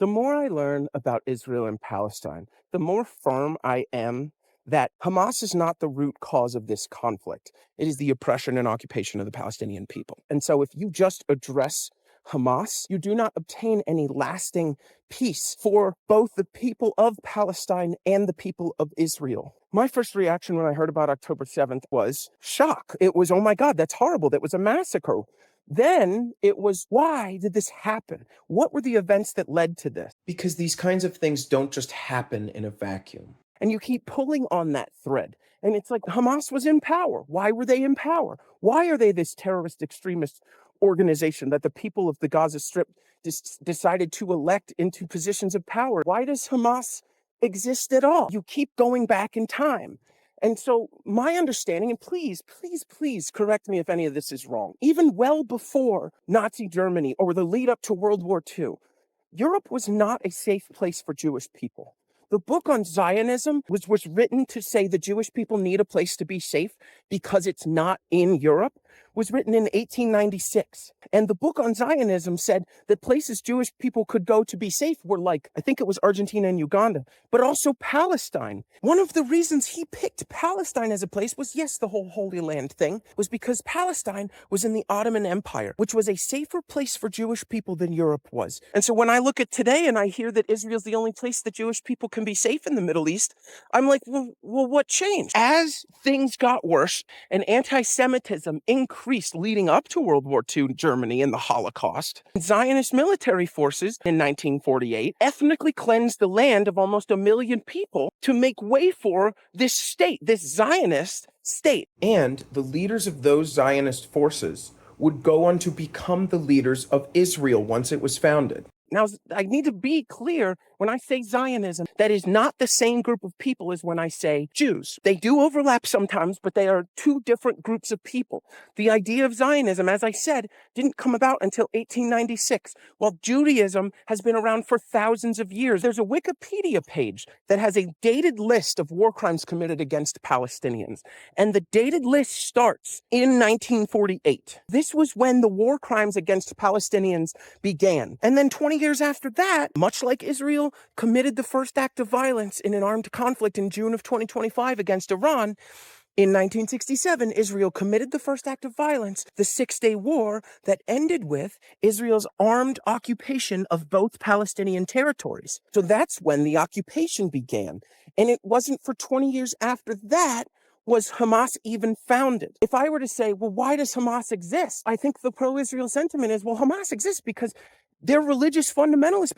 The more I learn about Israel and Palestine, the more firm I am that Hamas is not the root cause of this conflict. It is the oppression and occupation of the Palestinian people. And so if you just address Hamas, you do not obtain any lasting peace for both the people of Palestine and the people of Israel. My first reaction when I heard about October 7th was shock. It was, oh my God, that's horrible. That was a massacre. Then it was, why did this happen? What were the events that led to this? Because these kinds of things don't just happen in a vacuum. And you keep pulling on that thread. And it's like Hamas was in power. Why were they in power? Why are they this terrorist extremist organization that the people of the Gaza Strip decided to elect into positions of power? Why does Hamas exist at all? You keep going back in time. And so my understanding, and please correct me if any of this is wrong, even well before Nazi Germany or the lead up to World War II, Europe was not a safe place for Jewish people. The book on Zionism was written to say the Jewish people need a place to be safe because it's not in Europe, was written in 1896. And the book on Zionism said that places Jewish people could go to be safe were like, I think it was Argentina and Uganda, but also Palestine. One of the reasons he picked Palestine as a place was, yes, the whole Holy Land thing, was because Palestine was in the Ottoman Empire, which was a safer place for Jewish people than Europe was. And so when I look at today and I hear that Israel's the only place that Jewish people can be safe in the Middle East, I'm like, well, what changed? As things got worse and anti-Semitism increased leading up to World War II, Germany and the Holocaust, Zionist military forces in 1948 ethnically cleansed the land of almost 1 million people to make way for this state, this Zionist state. And the leaders of those Zionist forces would go on to become the leaders of Israel once it was founded. Now, I need to be clear when I say Zionism, that is not the same group of people as when I say Jews. They do overlap sometimes, but they are two different groups of people. The idea of Zionism, as I said, didn't come about until 1896, while Judaism has been around for thousands of years. There's a Wikipedia page that has a dated list of war crimes committed against Palestinians, and the dated list starts in 1948. This was when the war crimes against Palestinians began. And then 20 years after that, much like Israel committed the first act of violence in an armed conflict in June of 2025 against Iran, in 1967, Israel committed the first act of violence, the Six-Day War that ended with Israel's armed occupation of both Palestinian territories. So that's when the occupation began. And it wasn't for 20 years after that was Hamas even founded. If I were to say, well, why does Hamas exist? I think the pro-Israel sentiment is, well, Hamas exists because they're religious fundamentalists.